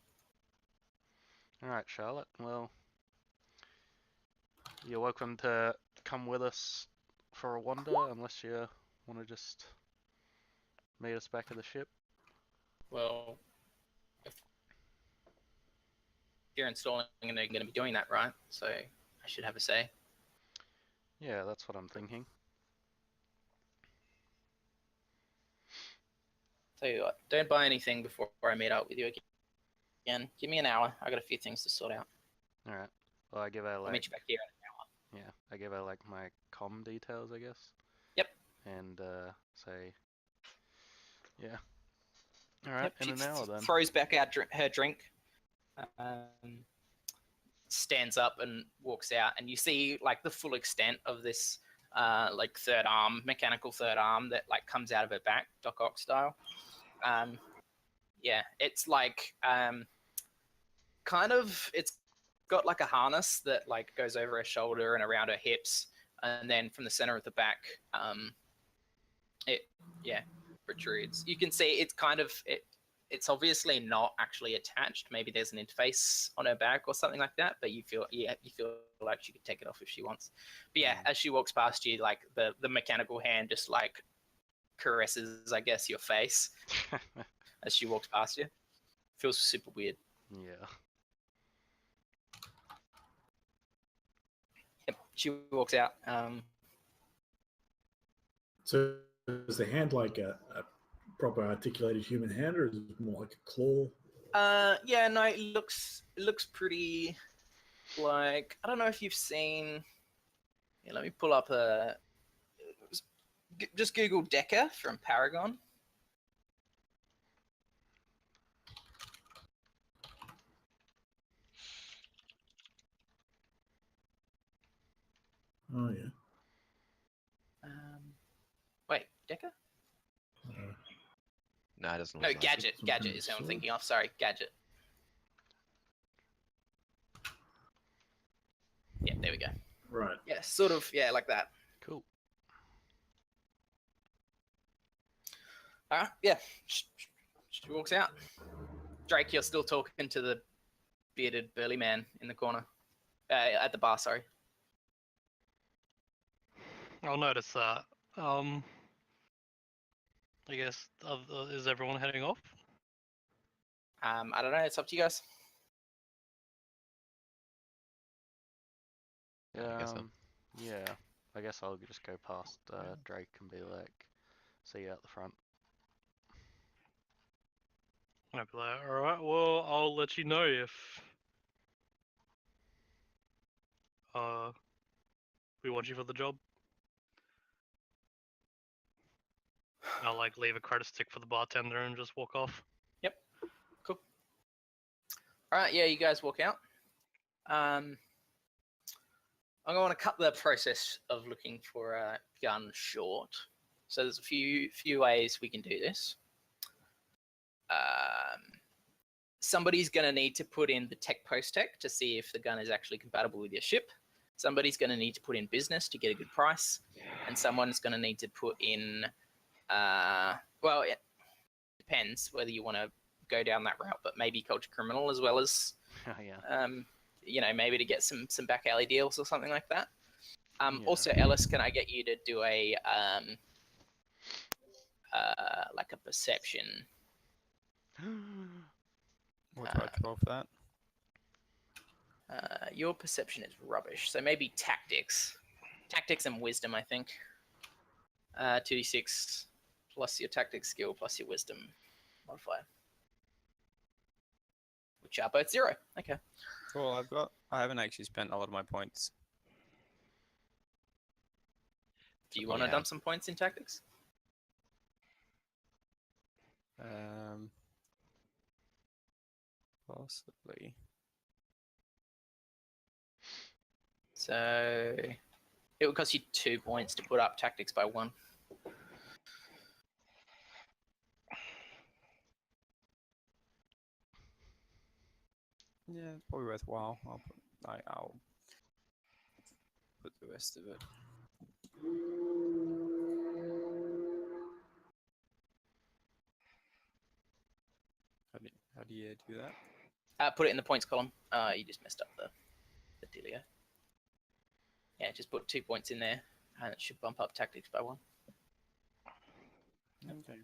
S3: Alright, Charlotte. Well, you're welcome to come with us for a wander, unless you want to just meet us back at the ship.
S4: Well, if you're installing and they're going to be doing that, right? So I should have a say.
S3: Yeah, that's what I'm thinking.
S4: Tell you what, don't buy anything before I meet up with you again. Give me an hour. I got a few things to sort out.
S3: Alright. Well, I give her
S4: I'll
S3: like
S4: meet you back here.
S3: yeah, I give her like my comm details, I guess.
S4: Yep.
S3: And say yeah. Alright,
S4: Yep.
S3: in
S4: She
S3: an hour then.
S4: throws back out her drink. Stands up and walks out, and you see like the full extent of this like third arm, mechanical third arm that like comes out of her back, Doc Ock style. Yeah, it's like kind of, it's got like a harness that like goes over her shoulder and around her hips, and then from the center of the back, it protrudes. You can see it's kind of it's obviously not actually attached. Maybe there's an interface on her back or something like that, but you feel like she could take it off if she wants. But yeah, as she walks past you, like the mechanical hand just like caresses, I guess, your face as she walks past you. Feels super weird.
S3: Yeah.
S4: Yep, she walks out.
S5: So is the hand like a proper articulated human hand, or is it more like a claw?
S4: Yeah, no, it looks pretty like, I don't know if you've seen. Yeah, let me pull up just Google Decker from Paragon.
S5: Oh yeah.
S4: Wait, Decker?
S6: Nah, it doesn't
S4: No,
S6: look like
S4: Gadget.
S5: Some
S4: Gadget
S5: kind of
S4: is who I'm
S5: sword?
S4: thinking of. Sorry, Gadget. Yeah, there we go.
S5: Right.
S4: Yeah, sort of. Yeah, like that.
S3: Cool.
S4: Yeah. She walks out. Drake, you're still talking to the bearded burly man in the corner. At the bar, sorry.
S2: I'll notice that. I guess is everyone heading off?
S4: I don't know. It's up to you guys.
S6: I guess so.
S3: Yeah. I guess I'll just go past Drake and be like, see you out the front.
S2: I'd be like, alright, well, I'll let you know if we want you for the job. I'll like leave a credit stick for the bartender and just walk off.
S4: Yep. Cool. All right. Yeah, you guys walk out. I'm going to cut the process of looking for a gun short. So there's a few ways we can do this. Somebody's going to need to put in the tech post tech to see if the gun is actually compatible with your ship. Somebody's going to need to put in business to get a good price, and someone's going to need to put in. Well, it depends whether you want to go down that route, but maybe culture criminal as well as,
S3: Yeah.
S4: maybe to get some back alley deals or something like that.
S3: Yeah.
S4: Also, Ellis, can I get you to do a like a perception?
S1: What do I roll for that?
S4: Your perception is rubbish, so maybe tactics and wisdom, I think. 2d6 plus your tactics skill plus your wisdom modifier, which are both 0. Okay.
S1: Well, I haven't actually spent a lot of my points.
S4: Do you want to
S6: Yeah.
S4: dump some points in tactics?
S1: Possibly.
S4: So it would cost you 2 points to put up tactics by 1.
S1: Yeah, it's probably worthwhile. I'll put the rest of it. How do you do that?
S4: Put it in the points column. You just messed up the dealio. Yeah, just put 2 points in there, and it should bump up tactics by 1.
S7: Okay.